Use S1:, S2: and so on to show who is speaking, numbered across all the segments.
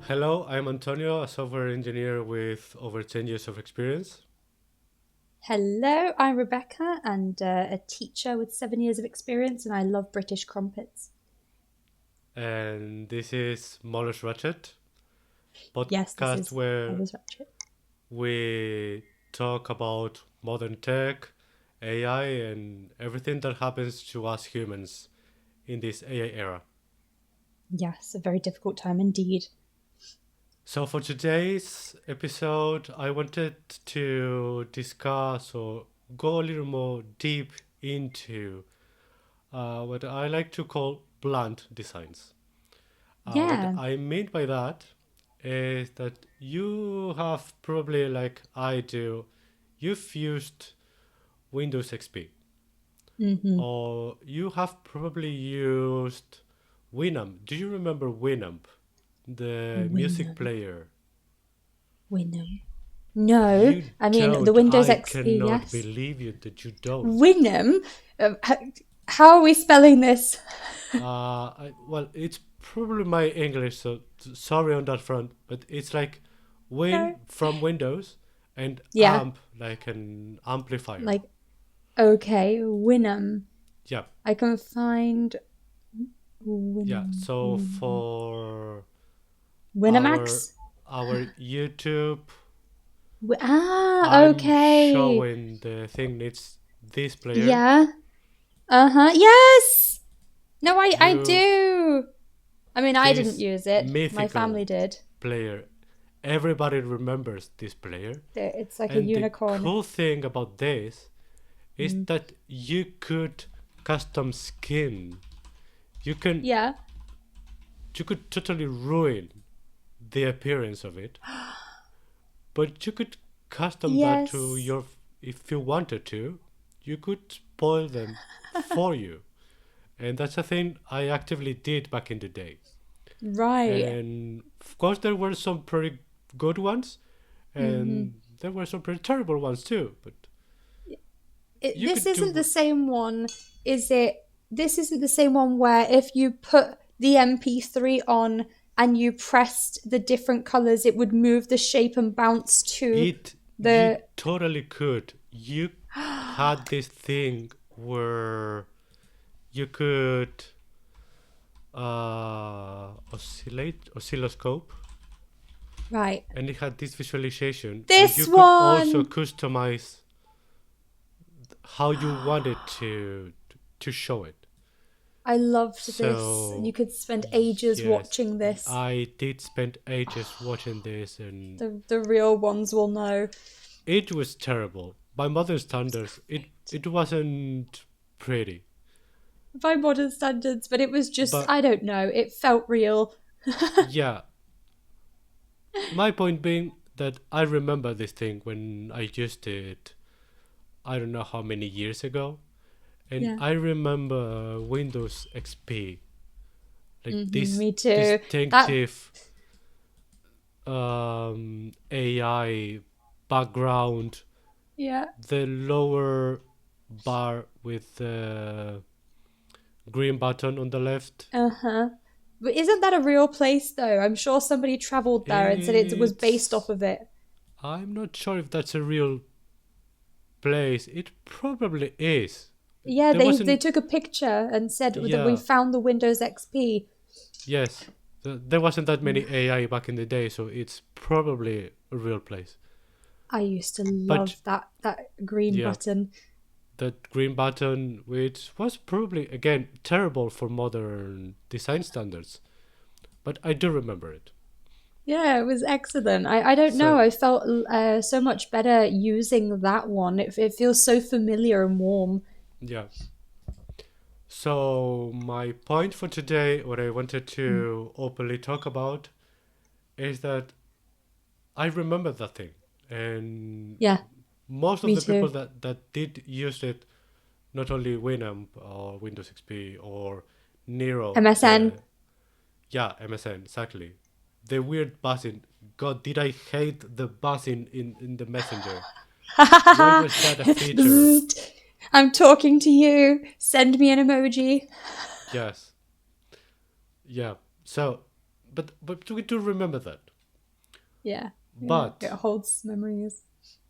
S1: Hello, I'm Antonio, a software engineer with over 10 years of experience.
S2: Hello, I'm Rebecca and a teacher with 7 years of experience, and I love British crumpets.
S1: And this is Moller's Ratchet,
S2: Yes, this
S1: podcast
S2: is
S1: where
S2: Mother's Ratchet.
S1: we talk about modern tech, AI, and everything that happens to us humans in this AI era.
S2: Yes, a very difficult time indeed.
S1: So, for today's episode, I wanted to discuss or go a little more deep into what I like to call blunt designs. What
S2: Yeah.
S1: I mean by that is that you have probably, like I do, you've used Windows XP,
S2: Mm-hmm.
S1: or you have probably used Winamp. Do you remember Winamp, the music
S2: Winham.
S1: player?
S2: Winham. No,
S1: You
S2: I mean the
S1: don't.
S2: Windows
S1: I
S2: XP.
S1: cannot
S2: Yes.
S1: believe you that you don't.
S2: Winham. How are we spelling this?
S1: Well, it's probably my English, so sorry on that front, but it's like
S2: No.
S1: Win from Windows and
S2: Yeah.
S1: amp like an amplifier.
S2: Like okay, Winham.
S1: Yeah,
S2: I can find
S1: yeah.
S2: Win
S1: So for our
S2: Winamax.
S1: our YouTube, I'm
S2: Okay.
S1: showing the thing. It's this player.
S2: Yeah. Uh-huh. Yes. No, I
S1: You
S2: do. I mean, I didn't
S1: this
S2: use it. My
S1: mythical
S2: family did.
S1: player. Everybody remembers this player.
S2: It's like a
S1: And the
S2: unicorn.
S1: cool thing about this is
S2: Mm.
S1: that you could custom skin. You can
S2: Yeah.
S1: you could totally ruin the appearance of it, but you could custom that to
S2: Yes.
S1: your if you wanted to. You could spoil them for you, and that's a thing I actively did back in the day.
S2: Right.
S1: And of course, there were some pretty good ones,
S2: Hmm.
S1: and there were some pretty terrible ones too. But you
S2: This
S1: could
S2: isn't the
S1: do
S2: same one, is it? This isn't the same one where if you put the MP3 on and you pressed the different colors, it would move the shape and bounce to
S1: it. You
S2: the.
S1: totally could. You had this thing where you could oscilloscope,
S2: Right.
S1: and it had this visualization where you
S2: This
S1: could also
S2: one.
S1: customize how you wanted to show it.
S2: I loved this. You
S1: So
S2: could spend ages
S1: yes,
S2: watching this.
S1: I did spend ages watching this, and
S2: The real ones will know.
S1: it was terrible. By modern standards, it wasn't pretty.
S2: By modern standards, but it was just,
S1: But
S2: I don't know, it felt real.
S1: yeah, my point being that I remember this thing when I used it, I don't know how many years ago, and
S2: Yeah.
S1: I remember Windows XP, like this
S2: Me too. That,
S1: distinctive AI background,
S2: yeah.
S1: the lower bar with the green button on the left.
S2: Uh huh. But isn't that a real place though? I'm sure somebody traveled there and said it was based off
S1: It's
S2: of it.
S1: I'm not sure if that's a real place. It probably is.
S2: Yeah,
S1: There
S2: they
S1: wasn't.
S2: took a picture and said that we
S1: Yeah.
S2: found the Windows XP.
S1: Yes. There wasn't that many AI back in the day, so it's probably a real place.
S2: I used to
S1: But
S2: love that green
S1: yeah,
S2: button.
S1: that green button, which was probably again terrible for modern design standards, but I do remember it.
S2: Yeah, it was excellent. I don't know.
S1: So
S2: I felt so much better using that one. It feels so familiar and warm.
S1: yeah. So my point for today, what I wanted
S2: Mm.
S1: to openly talk about, is that I remember that thing, and
S2: Yeah,
S1: most of
S2: me
S1: the people
S2: too.
S1: that did use it, not only Winamp or Windows XP or Nero,
S2: MSN.
S1: the yeah MSN exactly, the weird buzzing. God, did I hate the buzzing in the messenger? Why was that a feature?
S2: Bzzzt. I'm talking to you. Send me an emoji.
S1: Yes, yeah. So but we do remember that.
S2: Yeah. Yeah. It
S1: But
S2: holds memories.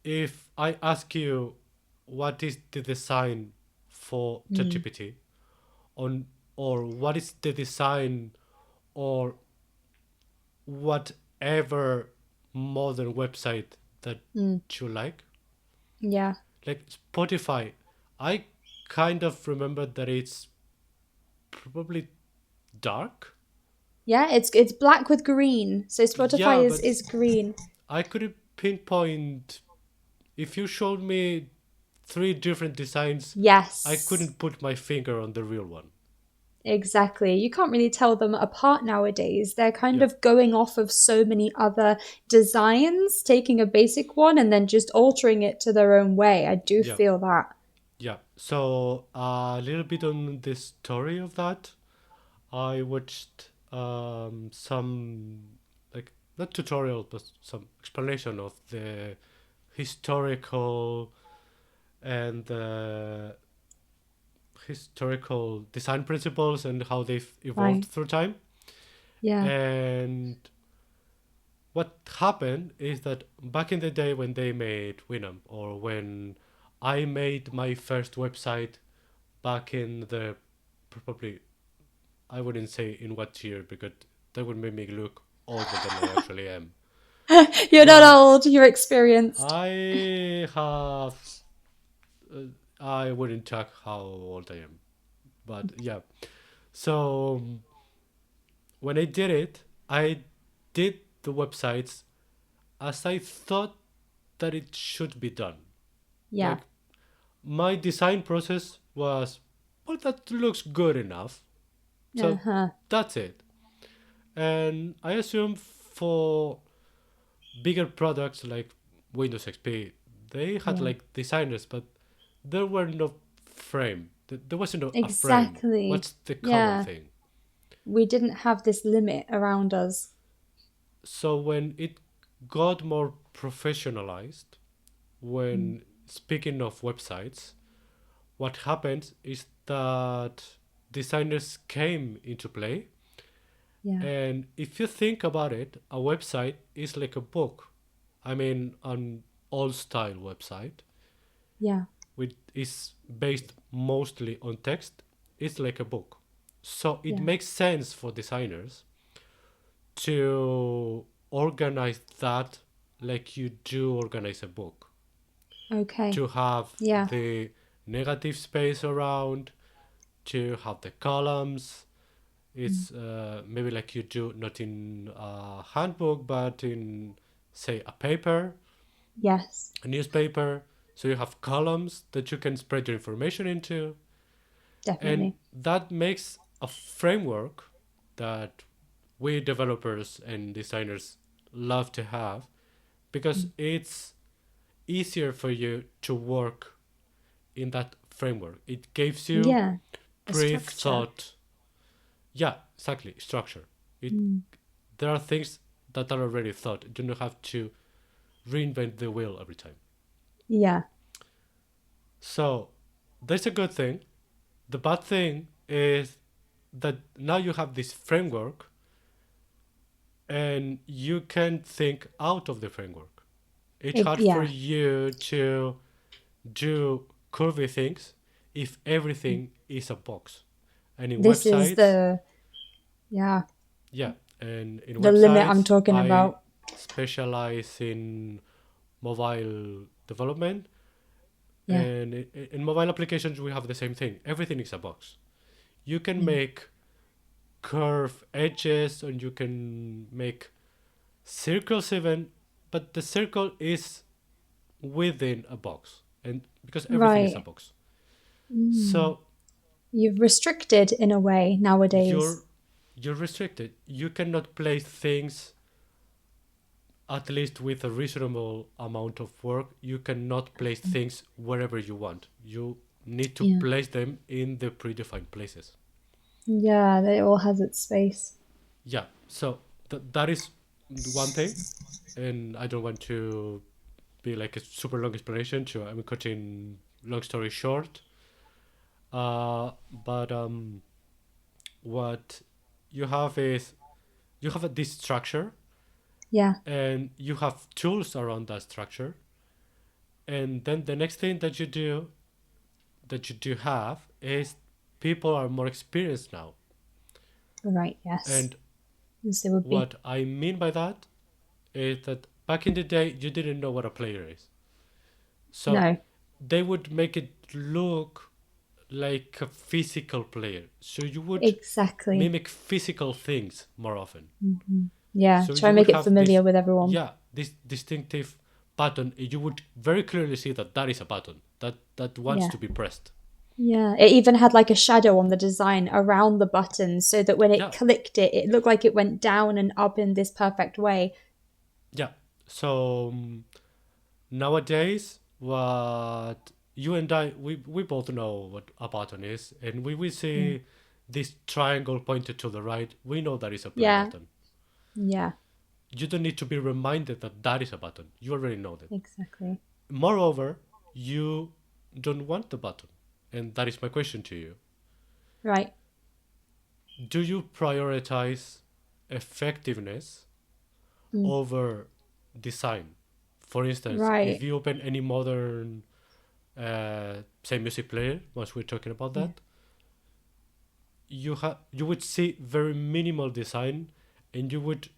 S1: if I ask you what is the design for
S2: Mm.
S1: ChatGPT on, or what is the design or whatever modern website that
S2: Mm.
S1: you
S2: Yeah.
S1: like Spotify, I kind of remember that it's probably dark.
S2: Yeah, it's black with green. So
S1: Yeah,
S2: Spotify is
S1: but
S2: is green.
S1: I couldn't pinpoint. If you showed me three different designs, I
S2: Yes.
S1: couldn't put my finger on the real one.
S2: Exactly. You can't really tell them apart nowadays. They're kind
S1: Yeah,
S2: of going off of so many other designs, taking a basic one and then just altering it to their own way. I do
S1: yeah,
S2: feel that.
S1: yeah. So a little bit on the story of that. I watched some, like, not tutorial but some explanation of the historical and historical design principles and how they've evolved
S2: Right.
S1: through time.
S2: Yeah.
S1: And what happened is that back in the day when they made Winamp, or when I made my first website back in the, probably, I wouldn't say in what year because that would make me look older than I actually am.
S2: You're not
S1: But
S2: old, you're experienced.
S1: I have, uh, I wouldn't check how old I am. But yeah. So when I did it, I did the websites as I thought that it should be done.
S2: Yeah.
S1: Like, my design process was, well, that looks good enough. So
S2: Uh-huh.
S1: that's it. And I assume for bigger products like Windows XP, they had
S2: Yeah.
S1: like designers, but there were no frame. There wasn't a frame.
S2: Exactly.
S1: What's the common
S2: Yeah.
S1: thing?
S2: We didn't have this limit around us.
S1: So when it got more professionalized,
S2: Mm.
S1: when speaking of websites, what happened is that designers came into play.
S2: Yeah.
S1: And if you think about it, a website is like a book. I mean, an old style website,
S2: Yeah.
S1: which is based mostly on text, is like a book. So it
S2: Yeah.
S1: makes sense for designers to organize that like you do organize a book,
S2: Okay.
S1: to have
S2: Yeah.
S1: the negative space around, to have the columns.
S2: Mm.
S1: It's maybe like you do not in a handbook, but in, say, a paper,
S2: Yes.
S1: a newspaper. So you have columns that you can spread your information into. And
S2: Definitely.
S1: that makes a framework that we developers and designers love to have, because
S2: Mm.
S1: it's easier for you to work in that framework. It gives you
S2: Yeah. A structure.
S1: pre-thought, yeah, exactly, structure. It
S2: Mm.
S1: There are things that are already thought. You don't have to reinvent the wheel every time.
S2: Yeah.
S1: So that's a good thing. The bad thing is that now you have this framework and you can think out of the framework. It's hard for
S2: Yeah.
S1: you to do curvy things if
S2: Mm.
S1: everything is a box. And in
S2: This is
S1: websites,
S2: yeah,
S1: yeah, and in
S2: the limit I'm
S1: websites,
S2: talking
S1: I
S2: about.
S1: specialize in mobile development.
S2: Yeah.
S1: And in mobile applications, we have the same thing. Everything is a box. You can
S2: Mm.
S1: make curve edges and you can make circles even, but the circle is within a box, and because everything is a
S2: Right.
S1: box.
S2: Mm.
S1: So
S2: You've restricted in a way
S1: you're
S2: nowadays.
S1: you're restricted. You cannot place things, at least with a reasonable amount of work. You cannot place things wherever you want. You need to
S2: Yeah.
S1: place them in the predefined places.
S2: Yeah, that it all has its space.
S1: Yeah, so that is one thing, and I don't want to be like a super long explanation, so I'm cutting long story short. But what you have is you have this structure,
S2: Yeah.
S1: and you have tools around that structure, and then the next thing that you do have is people are more experienced now.
S2: Right. Yes.
S1: And
S2: Yes, they would be.
S1: what I mean by that is that back in the day you didn't know what a player is, so
S2: No.
S1: they would make it look like a physical player, so you would
S2: Exactly.
S1: mimic physical things more often.
S2: Yeah.
S1: So
S2: Try
S1: you
S2: and make
S1: would
S2: it
S1: have this,
S2: familiar with everyone.
S1: yeah, this distinctive button. You would very clearly see that that is a button that wants
S2: Yeah.
S1: to be pressed.
S2: Yeah. It even had like a shadow on the design around the button so that when it
S1: Yeah,
S2: clicked it, it looked like it went down and up in this perfect way.
S1: yeah. So nowadays, what you and I, we both know what a button is, and we
S2: Yeah.
S1: see this triangle pointed to the right. We know that is a play
S2: Yeah.
S1: button.
S2: Yeah.
S1: You don't need to be reminded that that is a button. You already know that.
S2: Exactly.
S1: Moreover, you don't want the button. And that is my question to you.
S2: Right.
S1: Do you prioritize effectiveness
S2: Mm.
S1: over design? For instance, if
S2: Right.
S1: you open any modern, say, music player, once we're talking about
S2: Yeah.
S1: that, you would see very minimal design, and you would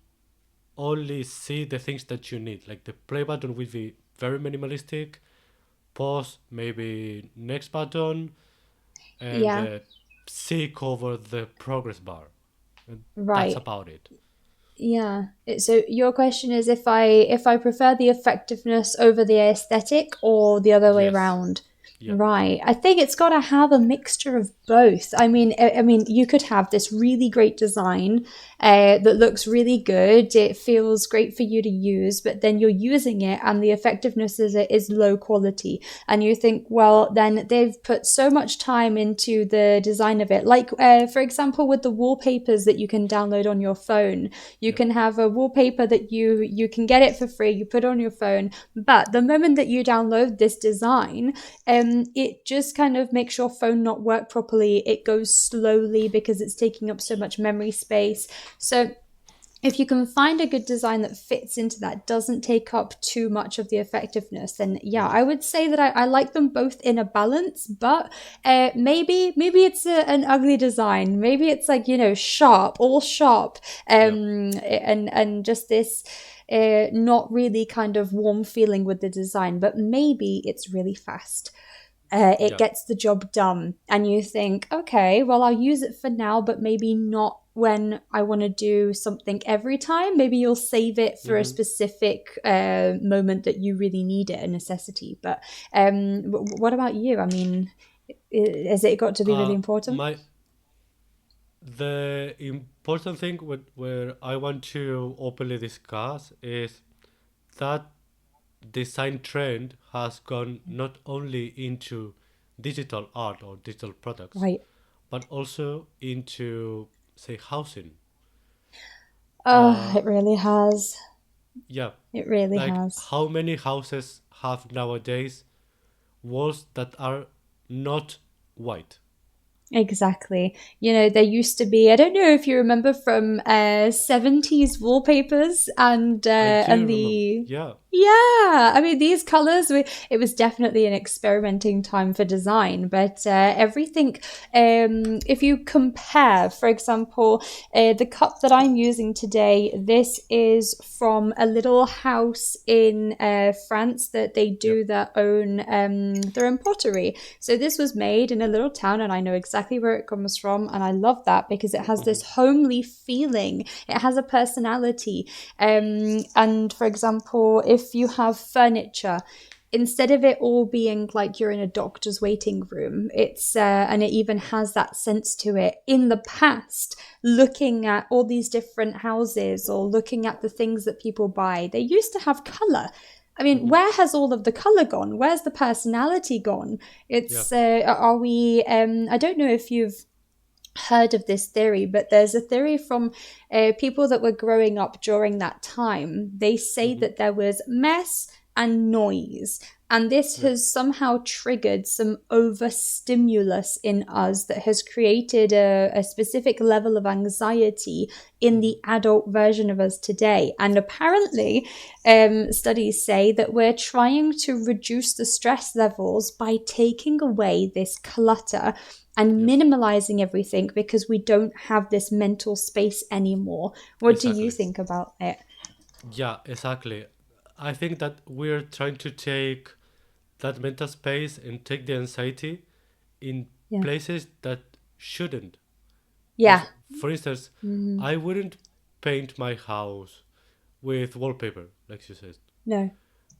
S1: only see the things that you need. Like the play button would be very minimalistic, pause, maybe next button, and
S2: Yeah.
S1: the C cover the progress bar. And that's
S2: Right.
S1: about it.
S2: Yeah. So your question is if I prefer the effectiveness over the aesthetic or the other way
S1: Yes.
S2: around.
S1: Yeah.
S2: Right. I think it's got to have a mixture of both. I mean, you could have this really great design that looks really good. It feels great for you to use, but then you're using it and the effectiveness is low quality. And you think, well, then they've put so much time into the design of it. Like, for example, with the wallpapers that you can download on your phone, you
S1: Yeah.
S2: can have a wallpaper that you can get it for free. You put it on your phone, but the moment that you download this design, it just kind of makes your phone not work properly. It goes slowly because it's taking up so much memory space. So if you can find a good design that fits into that, doesn't take up too much of the effectiveness, then yeah, I would say that I like them both in a balance. But maybe it's an ugly design. Maybe it's like, sharp, all sharp,
S1: Yeah.
S2: and just this not really kind of warm feeling with the design. But maybe it's really fast. It
S1: Yeah.
S2: gets the job done, and you think, okay, well, I'll use it for now, but maybe not when I want to do something every time. Maybe you'll save it for a
S1: Mm-hmm.
S2: specific moment that you really need it, a necessity. But what about you? I mean, has it got to be really important?
S1: My the important thing where I want to openly discuss is that design trend has gone not only into digital art or digital products,
S2: Right.
S1: but also into, say, housing.
S2: Oh,
S1: Uh,
S2: it really has.
S1: yeah,
S2: It really
S1: like
S2: has.
S1: how many houses have nowadays walls that are not white?
S2: Exactly. There used to be, I don't know if you remember from 70s wallpapers
S1: I
S2: and
S1: do remember.
S2: the
S1: Yeah.
S2: yeah, I mean these colors it was definitely an experimenting time for design, but everything if you compare, for example, the cup that I'm using today, this is from a little house in France that they
S1: Yep.
S2: do their own pottery. So this was made in a little town, and I know exactly where it comes from, and I love that because it has
S1: Mm-hmm.
S2: this homely feeling. It has a personality. And for example, if you have furniture, instead of it all being like you're in a doctor's waiting room, it's and it even has that sense to it. In the past, looking at all these different houses or looking at the things that people buy, they used to have color. I mean,
S1: Mm-hmm.
S2: where has all of the color gone? Where's the personality gone?
S1: Yeah.
S2: It's are we? I don't know if you've heard of this theory, but there's a theory from people that were growing up during that time. They say
S1: Mm-hmm.
S2: that there was mess and noise, And this
S1: Yeah.
S2: has somehow triggered some overstimulus in us that has created a specific level of anxiety in
S1: Mhm.
S2: the adult version of us today. And apparently, studies say that we're trying to reduce the stress levels by taking away this clutter and
S1: Yes.
S2: minimalizing everything because we don't have this mental space anymore. What do you
S1: Exactly.
S2: think about it?
S1: Yeah, exactly. I think that we're trying to take that mental space and take the anxiety in
S2: Yeah.
S1: places that shouldn't.
S2: Yeah.
S1: For instance,
S2: Mm,
S1: I wouldn't paint my house with wallpaper, like you said.
S2: no.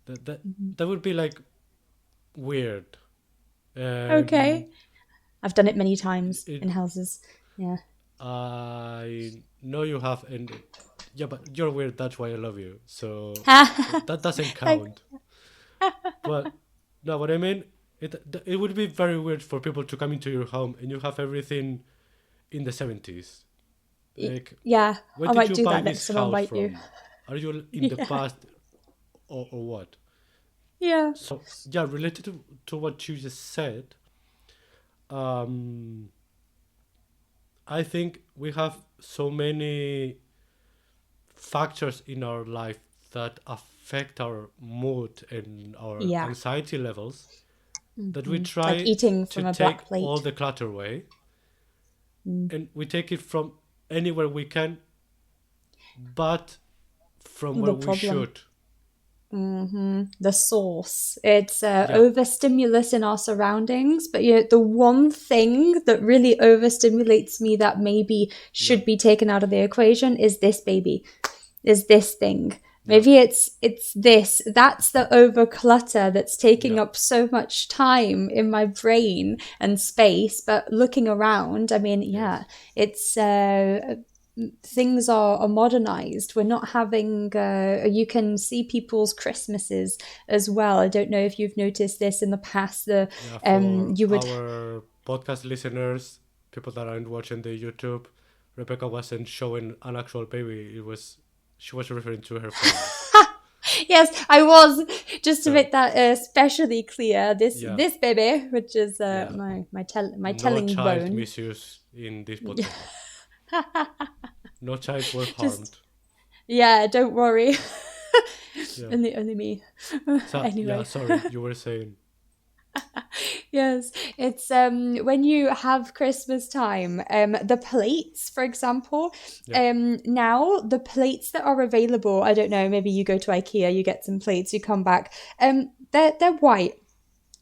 S1: That that would be like weird. And
S2: Okay. I've done it many times
S1: it,
S2: in houses. Yeah.
S1: I know you have, and yeah, but you're weird. That's why I love you. So that doesn't
S2: Like,
S1: count. But no, what I mean, it would be very weird for people to come into your home and you have everything in the 70s. Like,
S2: yeah,
S1: where
S2: I
S1: did
S2: might
S1: you
S2: do
S1: buy
S2: that
S1: this
S2: next time I
S1: house
S2: invite you.
S1: from? Are you in the
S2: Yeah.
S1: past, or what?
S2: Yeah.
S1: So yeah, related to what you just said, um, I think we have so many factors in our life that affect our mood and our
S2: Yeah.
S1: anxiety levels that we
S2: Like
S1: try
S2: eating
S1: to
S2: from a
S1: take
S2: black
S1: all
S2: plate.
S1: the clutter away,
S2: Mm.
S1: and we take it from anywhere we can, but from where
S2: The
S1: we
S2: problem.
S1: should.
S2: The source. It's
S1: Yeah,
S2: overstimulus in our surroundings, but the one thing that really overstimulates me that maybe
S1: yeah,
S2: should be taken out of the equation is this baby. Is this thing.
S1: yeah,
S2: Maybe it's this. That's the overclutter that's taking
S1: yeah,
S2: up so much time in my brain and space. But looking around, I mean, yeah,
S1: yes,
S2: it's things are modernized. We're not having. You can see people's Christmases as well. I don't know if you've noticed this in the past. The
S1: yeah. For
S2: you would
S1: our podcast listeners, people that aren't watching the YouTube, Rebecca wasn't showing an actual baby. It was she was referring to her phone.
S2: yes, I was just to
S1: So
S2: make that especially clear.
S1: yeah,
S2: This baby, which is
S1: yeah.
S2: my
S1: No
S2: telling
S1: child
S2: bone.
S1: misuse in this podcast. No child were
S2: Just
S1: harmed.
S2: yeah, don't worry.
S1: Yeah.
S2: Only me.
S1: So yeah,
S2: Anyway.
S1: sorry, you were saying.
S2: Yes, it's when you have Christmas time, the plates, for example,
S1: Yeah,
S2: now the plates that are available, I don't know, maybe you go to IKEA, you get some plates, you come back, they're white.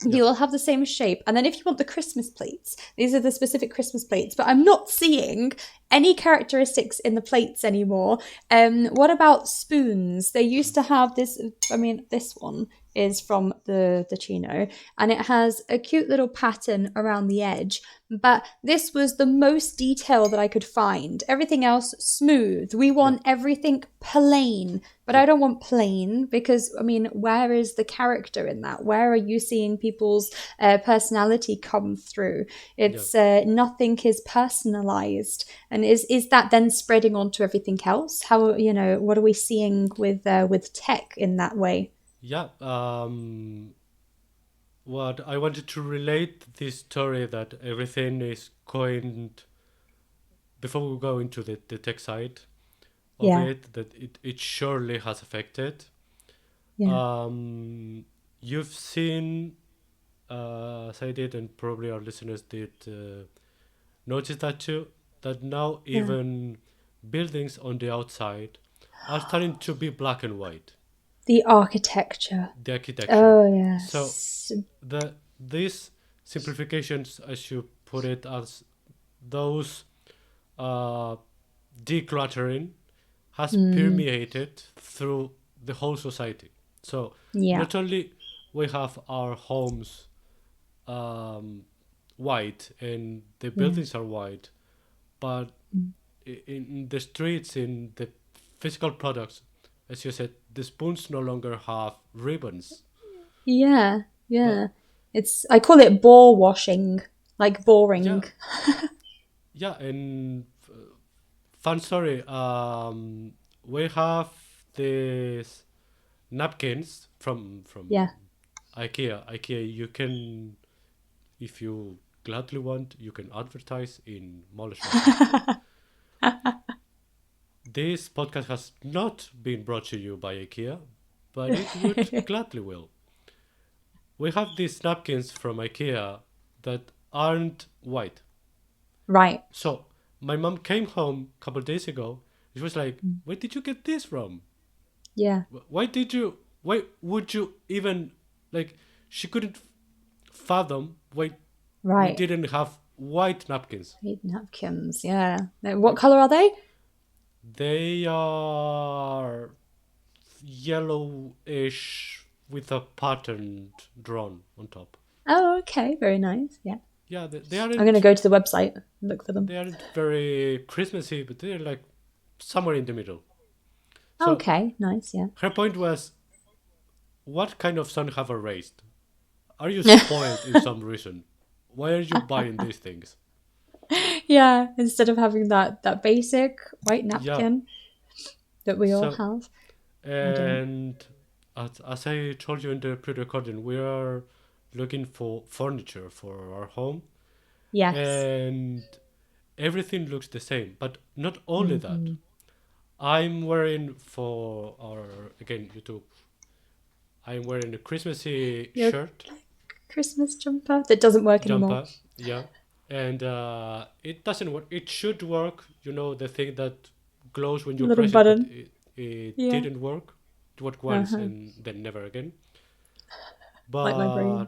S1: yeah,
S2: You will have the same shape. And then if you want the Christmas plates, these are the specific Christmas plates. But I'm not seeing any characteristics in the plates anymore. What about spoons? They used to have this. I mean, this one is from the Chino, and it has a cute little pattern around the edge. But this was the most detail that I could find. Everything else smooth. We
S1: yeah,
S2: want everything plain. But
S1: yeah,
S2: I don't want plain because, I mean, where is the character in that? Where are you seeing people's personality come through?
S1: yeah.
S2: It's nothing is personalized, and is that then spreading onto everything else? How what are we seeing with tech in that way?
S1: Yeah. What I wanted to relate this story that everything is going before we go into the tech side of
S2: Yeah,
S1: it, that it surely has affected.
S2: yeah,
S1: Um, you've seen, as I did, and probably our listeners did, notice that too. That now
S2: yeah.
S1: even buildings on the outside are starting to be black and white.
S2: The architecture.
S1: The architecture.
S2: Oh
S1: So
S2: yes.
S1: these simplifications, as you put it, as those uh, decluttering has
S2: Mm,
S1: permeated through the whole society. So
S2: yeah.
S1: not only we have our homes um, white and the
S2: Yeah.
S1: buildings are white, but in the streets, in the physical products, as you said, the spoons no longer have ribbons,
S2: Yeah,
S1: but
S2: yeah. It's I call it bore washing, like boring.
S1: yeah, yeah, and fun story. We have these napkins from
S2: Yeah.
S1: IKEA, you can, if you gladly want, you can advertise in Mole Ratchet. This podcast has not been brought to you by IKEA, but it would gladly will. We have these napkins from IKEA that aren't white.
S2: Right.
S1: So my mom came home a couple of days ago. She was like, "Where did you get this from?
S2: Yeah.
S1: Why did you? Why would you even like?" She couldn't fathom why we
S2: Right.
S1: didn't have white napkins.
S2: Eight napkins. Yeah. What color are they?
S1: They are yellowish with a pattern drawn on top.
S2: Oh, okay. Very nice. Yeah.
S1: Yeah, they
S2: I'm going to
S1: aren't
S2: go to the website and look for them.
S1: they aren't very Christmassy, but they're like somewhere in the middle. So
S2: Okay. Nice. Yeah.
S1: her point was, what kind of son have I raised? Are you spoiled in some reason? Why are you buying these things?
S2: Yeah. Instead of having that basic white
S1: Yeah.
S2: napkin that we all
S1: So
S2: have. I don't.
S1: and as I told you in the pre-recording, we are looking for furniture for our home,
S2: Yes.
S1: and everything looks the same. But not only that,
S2: Hmm.
S1: I'm wearing for our again YouTube. I'm wearing a Christmassy
S2: Your
S1: shirt,
S2: Christmas jumper that doesn't work anymore.
S1: jumper, yeah, and it doesn't work. It should work. You know the thing that glows when you
S2: Little
S1: press it, but
S2: button.
S1: it
S2: Yeah.
S1: didn't work. It worked once
S2: Uh-huh.
S1: and then never again.
S2: Like my
S1: But
S2: brain.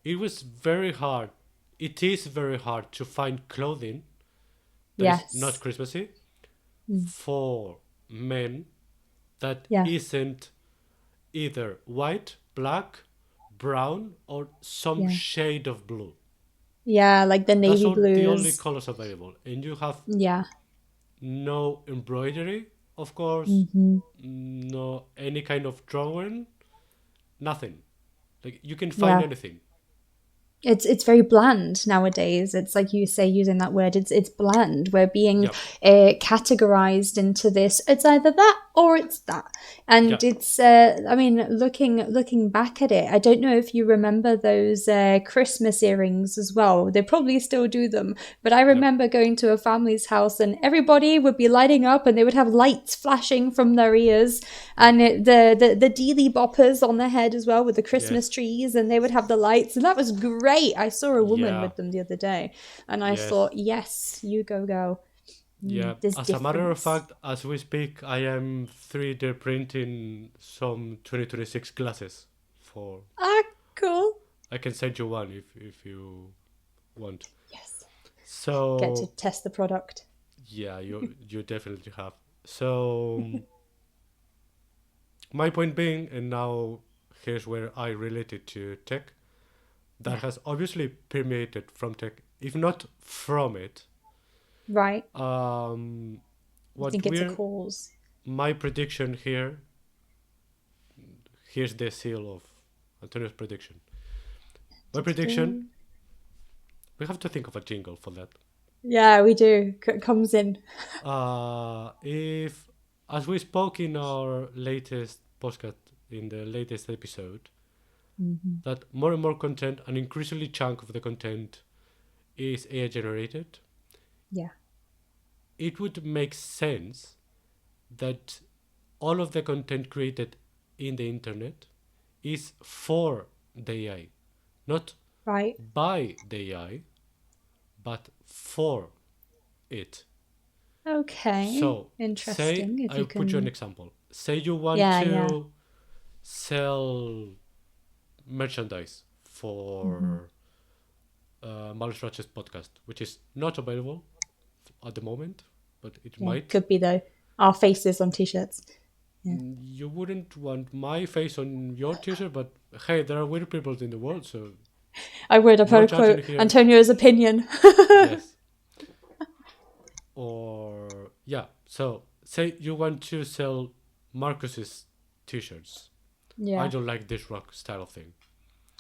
S1: it was very hard. It is very hard to find clothing that is not
S2: Yes.
S1: Christmassy
S2: Mm.
S1: for men that
S2: Yeah.
S1: isn't either white, black, brown, or some
S2: Yeah.
S1: shade of blue.
S2: Yeah. Like the
S1: That's
S2: navy
S1: all the only
S2: blues.
S1: colors available. And you have
S2: Yeah.
S1: no embroidery, of course,
S2: Hmm.
S1: no any kind of drawing, nothing. Like you can find
S2: Yeah.
S1: anything.
S2: It's very bland nowadays. It's like you say, using that word. It's bland. We're being
S1: Yeah,
S2: categorized into this. It's either that or it's that,
S1: yeah,
S2: and it's. I mean, looking back at it, I don't know if you remember those Christmas earrings as well. They probably still do them, but I
S1: yeah,
S2: remember going to a family's house and everybody would be lighting up, and they would have lights flashing from their ears,
S1: yeah.
S2: and the dealy boppers on their head as well with the Christmas
S1: Yes,
S2: trees, and they would have the lights, and that was great. I saw a woman
S1: yeah,
S2: with them the other day, and I
S1: yes,
S2: thought, yes, you go go.
S1: yeah.
S2: There's
S1: As a matter of
S2: difference.
S1: fact, as we speak, I am 3D printing some 2026 glasses for.
S2: Ah, cool.
S1: I can send you one if you want.
S2: Yes, get to
S1: So
S2: test the product.
S1: yeah, you definitely have. So my point being, and now here's where I relate it to tech, that
S2: Yeah.
S1: has obviously permeated from tech, if not from it.
S2: Right.
S1: Um,
S2: I
S1: what
S2: think it's a
S1: we're
S2: cause.
S1: my prediction here. Here's the seal of Antonio's prediction. My prediction. We have to think of a jingle for that.
S2: Yeah, we do. Comes in.
S1: If, as we spoke in our latest podcast, in the latest episode,
S2: Hmm.
S1: that more and more content, an increasingly chunk of the content, is AI generated,
S2: Yeah.
S1: it would make sense that all of the content created in the internet is for the AI, not
S2: Right.
S1: by the AI, but for it.
S2: Okay.
S1: So, say
S2: Interesting. If
S1: I
S2: you
S1: put you an
S2: can.
S1: example. Say you want
S2: Yeah. Yeah.
S1: to sell merchandise
S2: Hmm.
S1: for Malus Ratchet's podcast, which is not available at the moment, but it
S2: Yeah.
S1: might.
S2: Could be though. Our faces on t-shirts. Yeah.
S1: You wouldn't want my face on your t-shirt, but hey, there are weird people in the world, so
S2: I would. I've
S1: no
S2: heard a
S1: judging
S2: quote.
S1: here.
S2: Antonio's opinion.
S1: Yes. Or yeah. So say you want to sell Marcus's t-shirts. I
S2: Yeah.
S1: don't like this rock style thing.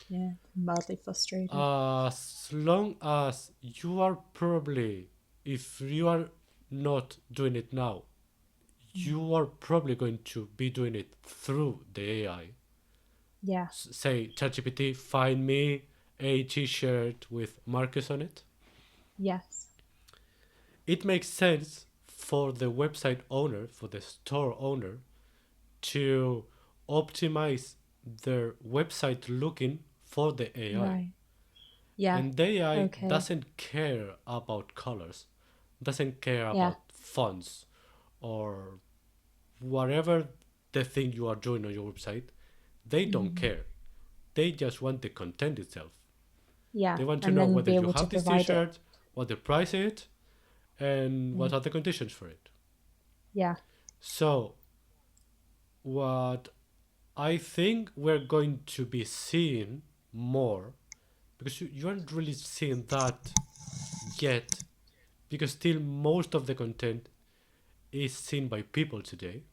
S2: Yeah. Mildly frustrated.
S1: As long as you are probably, if you are not doing it now, you are probably going to be doing it through the AI.
S2: Yeah.
S1: Say ChatGPT, find me a T-shirt with Marcus on it.
S2: Yes.
S1: It makes sense for the website owner, for the store owner, to optimize their website looking for the AI.
S2: Right. Yeah.
S1: And the AI
S2: Okay.
S1: doesn't care about colors, doesn't care
S2: Yeah.
S1: about fonts or whatever the thing you are doing on your website. They don't
S2: Mhm.
S1: care. They just want the content itself.
S2: Yeah.
S1: They want to
S2: And
S1: know
S2: then
S1: whether
S2: be
S1: you
S2: able to
S1: have this
S2: provide it.
S1: t-shirt, what the price is, and what
S2: Mm.
S1: are the conditions for it.
S2: Yeah.
S1: So, what I think we're going to be seeing more, because you aren't really seeing that yet, because still most of the content is seen by people today.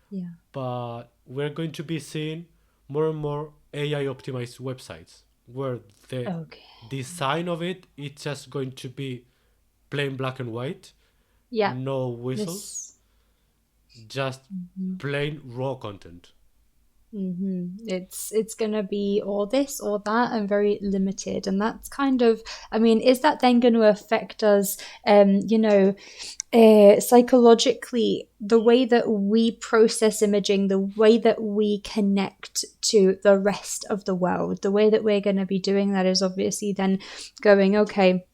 S2: Yeah.
S1: But we're going to be seeing more and more AI optimized websites where the
S2: Okay.
S1: design of it is just going to be plain black and white,
S2: Yeah.
S1: no whistles,
S2: This.
S1: just
S2: Mhm.
S1: plain raw content.
S2: It's gonna be or this or that and very limited, and that's kind of. I mean, is that then going to affect us? Psychologically, the way that we process imaging, the way that we connect to the rest of the world, the way that we're going to be doing that is obviously then going, okay,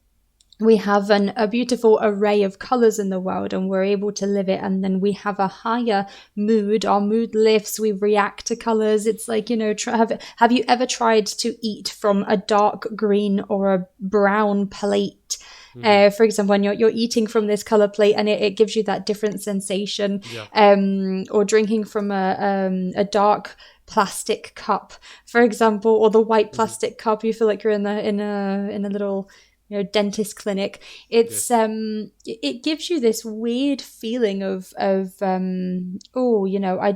S2: we have a beautiful array of colors in the world and we're able to live it, and then we have a higher mood, our mood lifts, we react to colors. It's like, have you ever tried to eat from a dark green or a brown plate?
S1: Mm-hmm.
S2: For example, when you're eating from this color plate and it gives you that different sensation,
S1: Yeah.
S2: or drinking from a dark plastic cup, for example, or the white
S1: Mm-hmm.
S2: plastic cup, you feel like you're in a little, dentist clinic. It's
S1: Yes.
S2: it gives you this weird feeling of I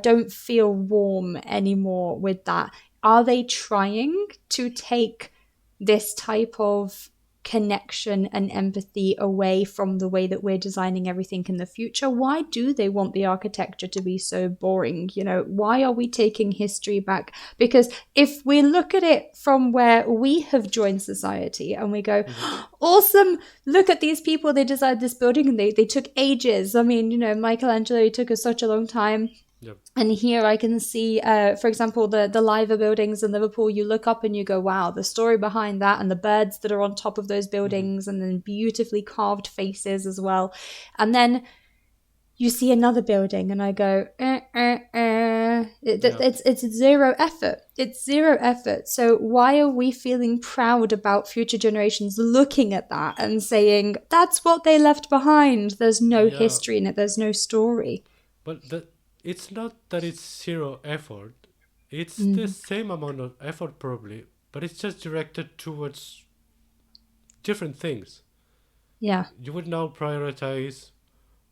S2: don't feel warm anymore with that. Are they trying to take this type of connection and empathy away from the way that we're designing everything in the future? Why do they want the architecture to be so boring? Why are we taking history back? Because if we look at it from where we have joined society and we go,
S1: Mm-hmm.
S2: awesome, look at these people, they designed this building and they took ages. I mean, Michelangelo took us such a long time.
S1: Yep.
S2: And here I can see, for example, the Liver buildings in Liverpool. You look up and you go, wow, the story behind that, and the birds that are on top of those
S1: Mm-hmm.
S2: buildings, and then beautifully carved faces as well. And then you see another building, and I go,
S1: Yeah.
S2: it's zero effort. It's zero effort. So why are we feeling proud about future generations looking at that and saying that's what they left behind? There's no
S1: Yeah.
S2: history in it. There's no story.
S1: But it's not that it's zero effort. It's the
S2: Mm.
S1: same amount of effort probably, but it's just directed towards different things.
S2: Yeah.
S1: You would now prioritize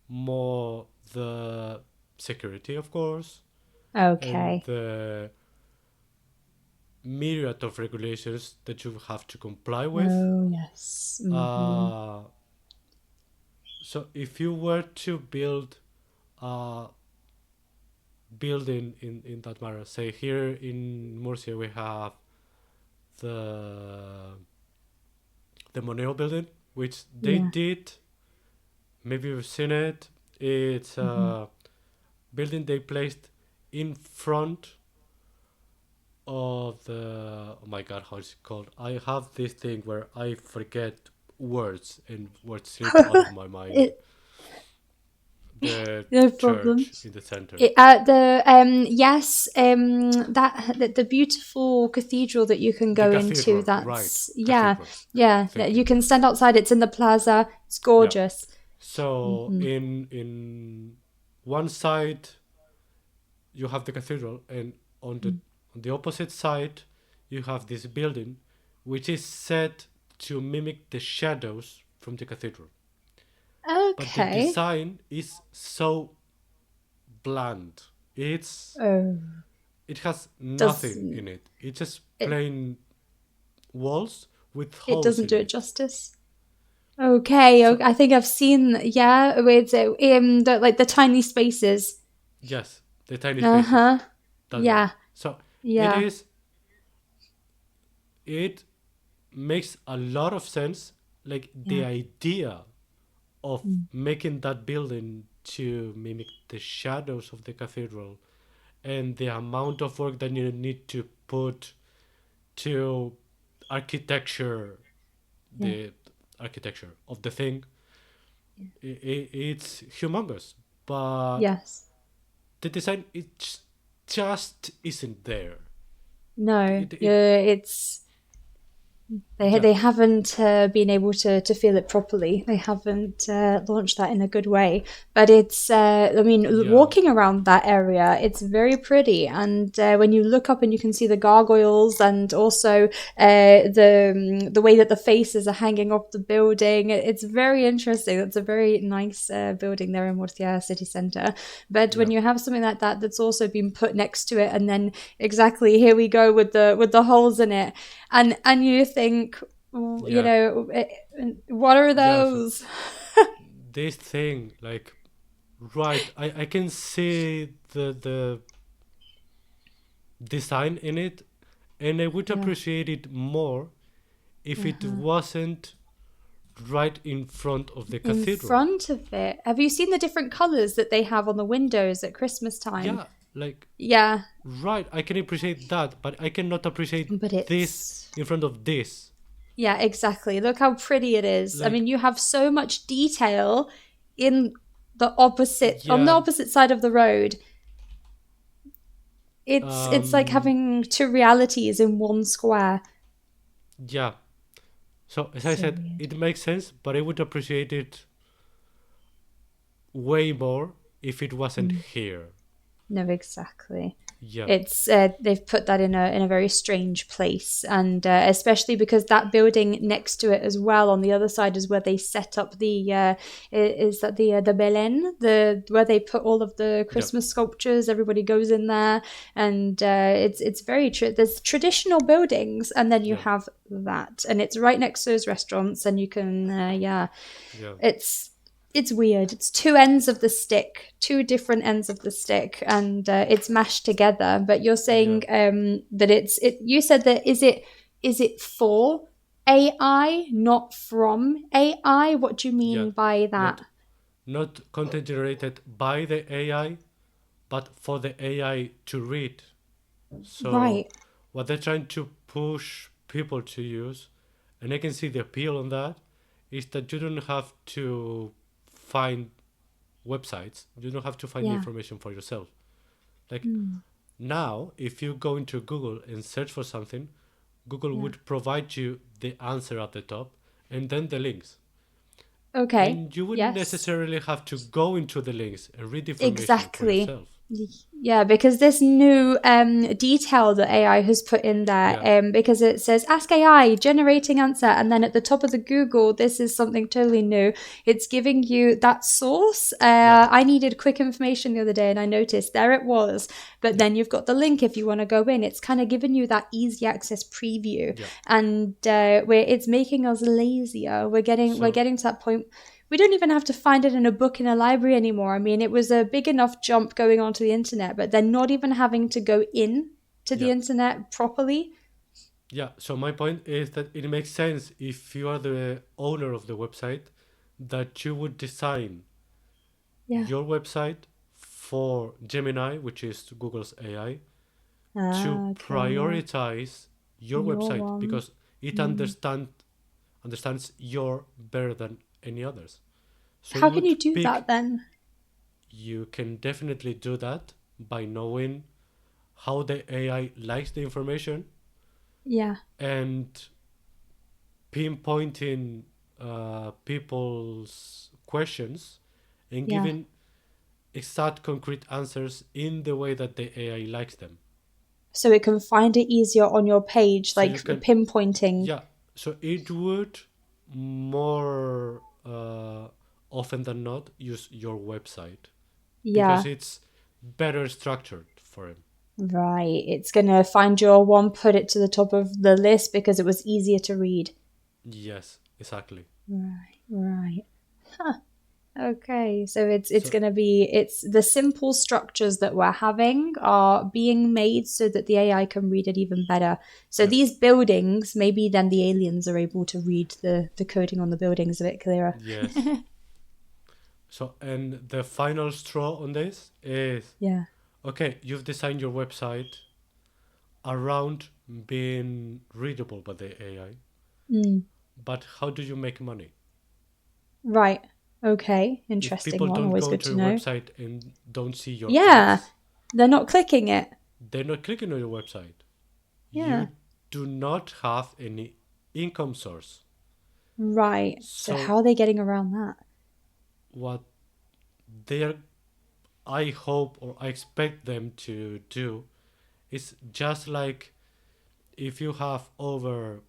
S1: more the security, of course, and
S2: Okay.
S1: the myriad of regulations that you have to comply with.
S2: Oh yes.
S1: Uh, so if you were to build a building in that matter, say here in Murcia we have the Moneo building, which they
S2: Yeah.
S1: did. Maybe you've seen it. It's
S2: Mm-hmm.
S1: a building they placed in front of the. Oh my god, how is it called? I have this thing where I forget words and words slip out of my mind.
S2: it,
S1: The
S2: no
S1: church
S2: problems.
S1: in the center.
S2: The yes, that the beautiful cathedral that you can
S1: The
S2: go into.
S1: cathedral, right?
S2: That's yeah,
S1: Cathedral.
S2: yeah.
S1: Thank you.
S2: You can stand outside. It's in the plaza. It's
S1: Yeah.
S2: gorgeous.
S1: So
S2: Hmm.
S1: in one side you have the cathedral, and on the opposite side you have this building, which is set to mimic the shadows from the cathedral. But the
S2: Okay.
S1: design is so bland.
S2: Oh,
S1: It has
S2: does
S1: nothing in it. It's just
S2: it?
S1: plain walls with
S2: It
S1: holes
S2: doesn't
S1: in
S2: do it
S1: it.
S2: justice. Okay,
S1: So
S2: I think I've seen. Yeah, with the tiny spaces.
S1: yes, the tiny
S2: Uh
S1: spaces.
S2: huh.
S1: That one.
S2: Yeah.
S1: So it
S2: Yeah.
S1: is. it makes a lot of sense. Like the
S2: Yeah.
S1: idea of
S2: Mm.
S1: making that building to mimic the shadows of the cathedral and the amount of work that you need to put to architecture,
S2: Yeah.
S1: the architecture of the thing, it's humongous. But
S2: Yes.
S1: the design, just isn't there.
S2: No.
S1: It
S2: Yeah. It's
S1: yeah,
S2: they haven't been able to feel it properly. They haven't launched that in a good way. But it's, I mean,
S1: yeah,
S2: walking around that area, it's very pretty. And when you look up and you can see the gargoyles, and also the way that the faces are hanging off the building, it's very interesting. It's a very nice building there in Murcia city centre. But
S1: yeah,
S2: when you have something like that that's also been put next to it, and then exactly here we go with the holes in it, and you think, you
S1: yeah,
S2: know, what are
S1: yeah. So
S2: those?
S1: this thing, like, right, I can see the design in it, and I would
S2: Yeah.
S1: appreciate it more if it
S2: Uh-huh.
S1: wasn't right in front of the
S2: In
S1: cathedral.
S2: front of it, have you seen the different colors that they have on the windows at Christmas time?
S1: Yeah, like,
S2: Yeah,
S1: right, I can appreciate that, but I cannot appreciate
S2: but
S1: this
S2: it's,
S1: in front of this.
S2: yeah, exactly. Look how pretty it is. I
S1: Like,
S2: mean, you have so much detail in the opposite on the
S1: yeah,
S2: opposite side of the road. It's like
S1: um,
S2: having two realities in one square.
S1: yeah. So as I
S2: So
S1: said,
S2: weird.
S1: it makes sense, but I would appreciate it way more if it wasn't
S2: Mm.
S1: here.
S2: No, exactly.
S1: Yeah,
S2: It's they've put that in a very strange place, and especially because that building next to it as well on the other side is where they set up the is that the Belen, the where they put all of the
S1: yeah,
S2: Christmas sculptures. Everybody goes in there, and it's very there's traditional buildings, and then you
S1: yeah,
S2: have that, and it's right next to those restaurants, and you can yeah,
S1: yeah.
S2: it's it's weird. It's two ends of the stick, two different ends of the stick, and it's mashed together. But you're
S1: Yeah,
S2: saying that it's it. You said that is it for AI, not from AI? What do you
S1: yeah.
S2: mean by that?
S1: Not content generated by the AI, but for the AI to read. So
S2: Right.
S1: what they're trying to push people to use, and I can see the appeal on that, is that you don't have to find websites. You don't have to find the
S2: Yeah.
S1: information for yourself. Like,
S2: Mm.
S1: now, if you go into Google and search for something, Google
S2: Yeah.
S1: would provide you the answer at the top and then the links.
S2: Okay.
S1: And you wouldn't
S2: Yes.
S1: necessarily have to go into the links and read the information for
S2: Exactly.
S1: yourself.
S2: Yeah, because this new detail that AI has put in there,
S1: Yeah,
S2: because it says ask AI, generating answer, and then at the top of the Google, this is something totally new. It's giving you that source.
S1: yeah,
S2: I needed quick information the other day and I noticed there it was. But
S1: yeah,
S2: then you've got the link if you want to go in. It's kind of giving you that easy access preview.
S1: yeah.
S2: And where it's making us lazier. We're
S1: So,
S2: getting to that point we don't even have to find it in a book in a library anymore. I mean, it was a big enough jump going onto the internet, but then not even having to go in to the
S1: yeah,
S2: internet properly.
S1: yeah. So, my point is that it makes sense if you are the owner of the website that you would design
S2: Yeah.
S1: your website for Gemini, which is Google's AI, to
S2: Ah, okay, yeah.
S1: prioritize your
S2: Your
S1: website
S2: one.
S1: because it
S2: Hmm.
S1: understands your better than any others. So
S2: How
S1: it
S2: can
S1: would
S2: you do that
S1: pick.
S2: then?
S1: You can definitely do that by knowing how the AI likes the information
S2: Yeah.
S1: and pinpointing people's questions and
S2: Yeah.
S1: giving exact concrete answers in the way that the AI likes them.
S2: So it can find it easier on your page,
S1: So
S2: like
S1: you can,
S2: pinpointing.
S1: yeah, so it would more often than not use your website because
S2: Yeah.
S1: it's better structured for him.
S2: Right. It's going to find your one, put it to the top of the list because it was easier to read.
S1: Yes, exactly.
S2: Right. Right. Huh. Okay, so it's
S1: So
S2: going to be it's the simple structures that we're having are being made so that the AI can read it even better. So
S1: yeah,
S2: these buildings, maybe then the aliens are able to read the coding on the buildings a bit clearer.
S1: yes. So and the final straw on this is
S2: Yeah.
S1: okay. You've designed your website around being readable by the AI,
S2: Mm.
S1: but how do you make money?
S2: Right. Okay.
S1: If
S2: Interesting
S1: people
S2: one.
S1: don't
S2: Always
S1: go
S2: good
S1: to
S2: to
S1: your
S2: know.
S1: website and don't see your
S2: Yeah.
S1: ads,
S2: They're not clicking it.
S1: they're not clicking on your website.
S2: Yeah.
S1: You do not have any income source.
S2: Right. So
S1: So
S2: how are they getting around that?
S1: what they are, I hope or I expect them to do is just like if you have over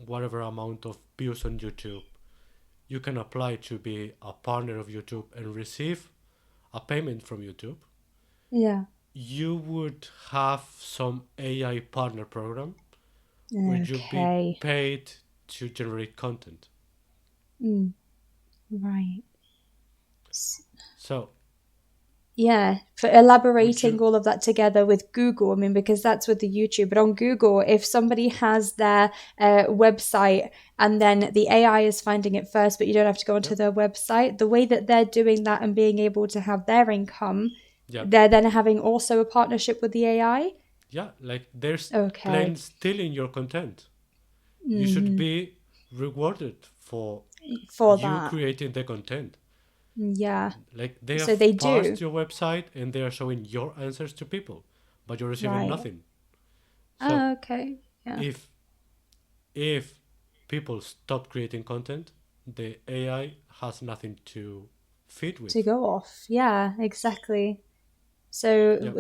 S1: whatever amount of views on YouTube, you can apply to be a partner of YouTube and receive a payment from YouTube.
S2: Yeah.
S1: You would have some AI partner program where you'll be
S2: Okay.
S1: paid to generate content.
S2: Mm. Right.
S1: So
S2: Yeah, for
S1: would
S2: elaborating
S1: you?
S2: all of that together with Google. I mean, because that's with the YouTube, but on Google, if somebody has their website and then the AI is finding it first, but you don't have to go onto
S1: Yep,
S2: their website, the way that they're doing that and being able to have their income,
S1: yep,
S2: they're then having also a partnership with the AI.
S1: yeah. Like there's plain
S2: Okay.
S1: stealing your content. You should
S2: Hmm.
S1: be rewarded for
S2: For
S1: you
S2: that.
S1: creating the content.
S2: Yeah.
S1: Like they
S2: So
S1: have
S2: they
S1: parsed
S2: do.
S1: your website and they are showing your answers to people, but you're receiving
S2: Right.
S1: nothing. So
S2: Oh, okay. Yeah.
S1: if if people stop creating content, the AI has nothing to feed
S2: To
S1: with.
S2: go off. Yeah, exactly. So
S1: Yeah,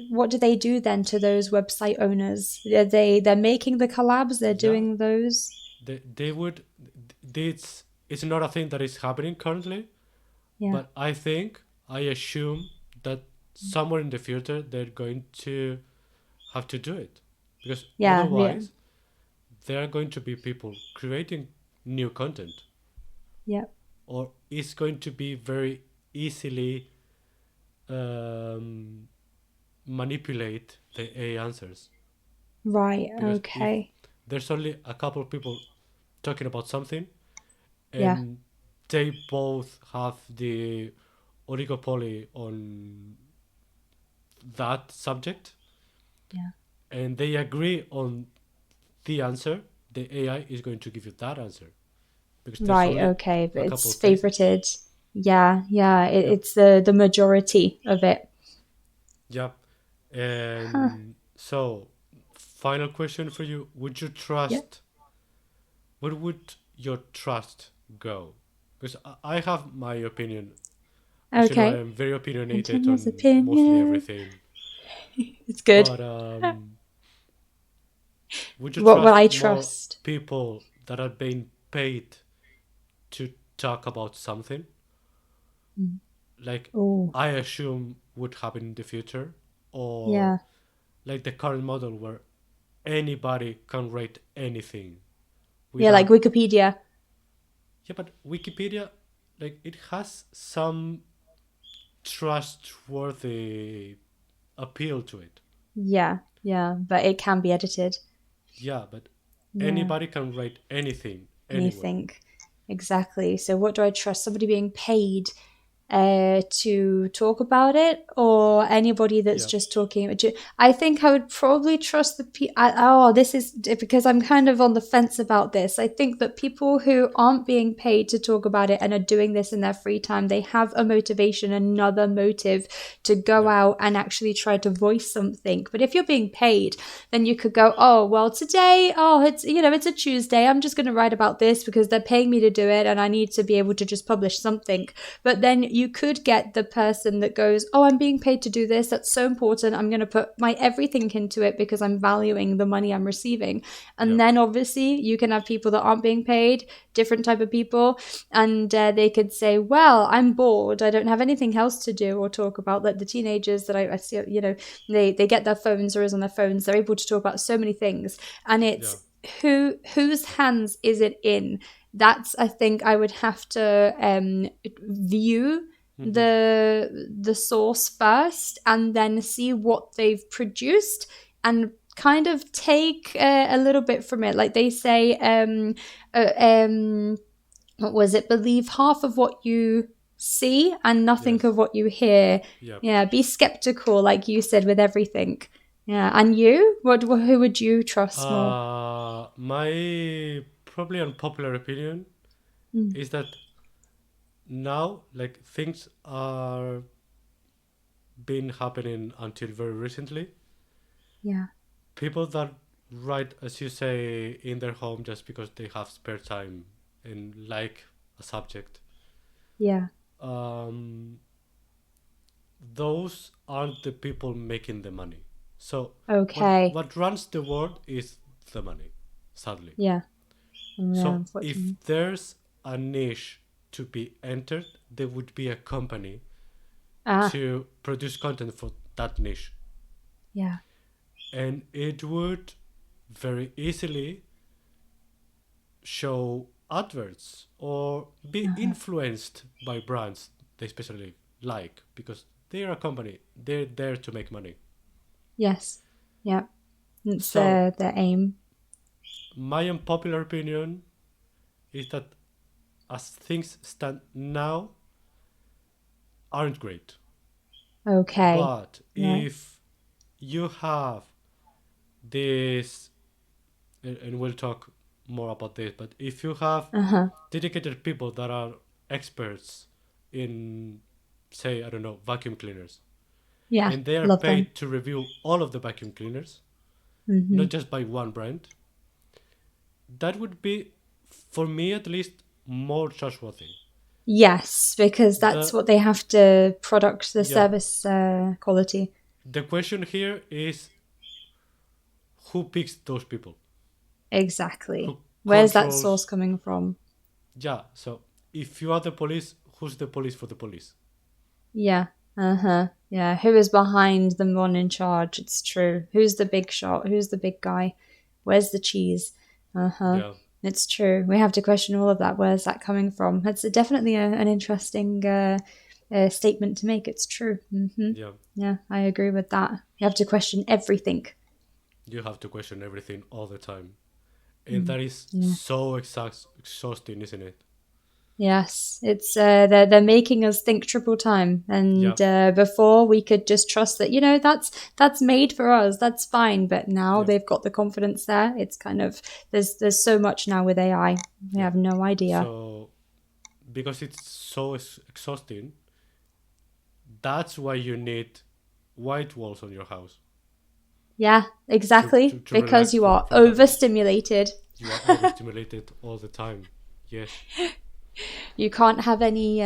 S2: what do they do then to those website owners? They're making the collabs, they're
S1: yeah.
S2: doing those.
S1: They would. It's not a thing that is happening currently,
S2: Yeah.
S1: but I assume that somewhere in the future they're going to have to do it because
S2: Yeah, yeah,
S1: otherwise there are going to be people creating new content
S2: yeah.
S1: or it's going to be very easily um, manipulate the AI answers
S2: Right,
S1: because if
S2: okay.
S1: there's only a couple of people talking about something
S2: Yeah,
S1: and they both have the oligopoly on that subject
S2: yeah.
S1: and they agree on the answer, the AI is going to give you that answer because there's
S2: Right,
S1: only
S2: okay. But
S1: a couple
S2: it's
S1: of places.
S2: favorited. Yeah, yeah.
S1: Yep.
S2: It's the majority of it.
S1: Yep.
S2: Huh.
S1: And so, final question for you: would you
S2: Yeah.
S1: trust? Where would your trust go? Because I have my opinion. As you know, I
S2: Okay.
S1: am very opinionated
S2: Continuous
S1: on mostly
S2: opinion.
S1: everything.
S2: It's good.
S1: But would you
S2: What will
S1: trust
S2: I
S1: more
S2: trust?
S1: people that are being paid to talk about something? Like
S2: Oh,
S1: I assume would happen in the future, or
S2: yeah.
S1: like the current model where anybody can write anything
S2: Yeah, like
S1: without.
S2: Wikipedia.
S1: Yeah, but Wikipedia, like it has some trustworthy appeal to it.
S2: Yeah, yeah. But it can be edited.
S1: Yeah, but
S2: Yeah.
S1: anybody can write anything anywhere.
S2: Anything. Exactly. So, what do I trust? Somebody being paid to talk about it, or anybody that's
S1: Yeah,
S2: just talking. I think I would probably trust the people. Oh, this is because I'm kind of on the fence about this. I think that people who aren't being paid to talk about it and are doing this in their free time, they have a motivation, another motive to go
S1: yeah,
S2: out and actually try to voice something. But if you're being paid, then you could go, oh, well, today, oh, it's a Tuesday. I'm just going to write about this because they're paying me to do it and I need to be able to just publish something. But then you could get the person that goes, oh, I'm being paid to do this. That's so important. I'm going to put my everything into it because I'm valuing the money I'm receiving.
S1: yeah,
S2: And then obviously you can have people that aren't being paid, different type of people, and they could say, well, I'm bored. I don't have anything else to do or talk about. Like the teenagers that I see, they get their phones or is on their phones. They're able to talk about so many things, and
S1: yeah,
S2: it's whose hands is it in? that's, I think I would have to view
S1: Hmm.
S2: the source first and then see what they've produced and kind of take a little bit from it. Like they say, uh, um, what was it? Believe half of what you see and nothing
S1: Yes.
S2: of what you hear.
S1: Yep.
S2: Yeah, be skeptical, like you said, with everything. Yeah, and you? Who would you trust more?
S1: My probably unpopular opinion
S2: Mm,
S1: is that now, like, things are been happening until very recently.
S2: yeah,
S1: People that write, as you say, in their home just because they have spare time and like a subject,
S2: yeah.
S1: um, those aren't the people making the money. So
S2: Okay.
S1: what runs the world is the money, sadly.
S2: Yeah, yeah.
S1: So if
S2: Unfortunately.
S1: there's a niche to be entered, there would be a company
S2: Ah,
S1: to produce content for that niche.
S2: yeah.
S1: And it would very easily show adverts or be
S2: Uh-huh.
S1: influenced by brands they especially like because they're a company. They're there to make money.
S2: Yes. Yeah. It's
S1: So
S2: the aim.
S1: my unpopular opinion is that as things stand now aren't great.
S2: Okay.
S1: But
S2: Right.
S1: if you have this, and we'll talk more about this, but if you have
S2: Uh-huh.
S1: dedicated people that are experts in, say, I don't know, vacuum cleaners,
S2: Yeah.
S1: and they are
S2: Love them.
S1: paid to review all of the vacuum cleaners,
S2: Mm-hmm.
S1: not just by one brand, that would be, for me at least, more trustworthy.
S2: Yes, because that's
S1: The
S2: what they have to product the
S1: Yeah,
S2: service quality.
S1: the question here is who picks those people,
S2: Exactly.
S1: who
S2: Where's that source
S1: controls.
S2: coming from?
S1: Yeah, so if you are the police, who's the police for the police?
S2: Yeah. Uh-huh. Yeah. Who is behind the one in charge? It's true. Who's the big shot? Who's the big guy? Where's the cheese? Uh-huh.
S1: Yeah,
S2: It's true. We have to question all of that. Where's that coming from? That's definitely an interesting statement to make. It's true.
S1: yeah.
S2: Yeah, I agree with that. You have to question everything.
S1: You have to question everything all the time. And
S2: Mm,
S1: that is
S2: yeah.
S1: so exhausting, isn't it?
S2: Yes, it's they're making us think triple time,
S1: Yeah,
S2: and before we could just trust that that's made for us, that's fine. But now
S1: yeah,
S2: they've got the confidence there. It's kind of there's so much now with AI. We
S1: yeah.
S2: have no idea.
S1: So, because it's so exhausting, that's why you need white walls on your house
S2: Yeah, exactly.
S1: to
S2: Because
S1: relax
S2: you are
S1: from that noise.
S2: overstimulated.
S1: You are overstimulated all the time. Yes.
S2: You can't have any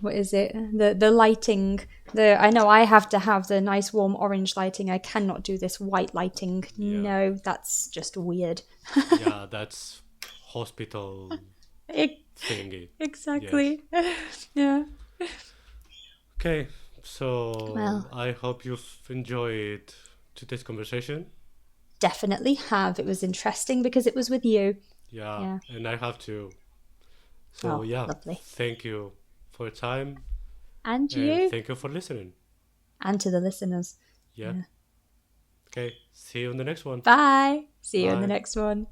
S2: what is it? The lighting. The I know I have to have the nice warm orange lighting. I cannot do this white lighting.
S1: Yeah.
S2: No, that's just weird.
S1: Yeah, that's hospital
S2: E-
S1: thingy. Yes.
S2: exactly. Yeah.
S1: Okay, so
S2: Well,
S1: I hope you've enjoyed today's conversation.
S2: definitely have. It was interesting because it was with you.
S1: Yeah,
S2: Yeah.
S1: and I have to. So,
S2: Oh,
S1: yeah,
S2: lovely.
S1: thank you for your time
S2: And
S1: and
S2: you.
S1: thank you for listening.
S2: And to the listeners.
S1: Yeah.
S2: Yeah.
S1: Okay, see you in the next one.
S2: Bye. See you in the
S1: Bye.
S2: next one.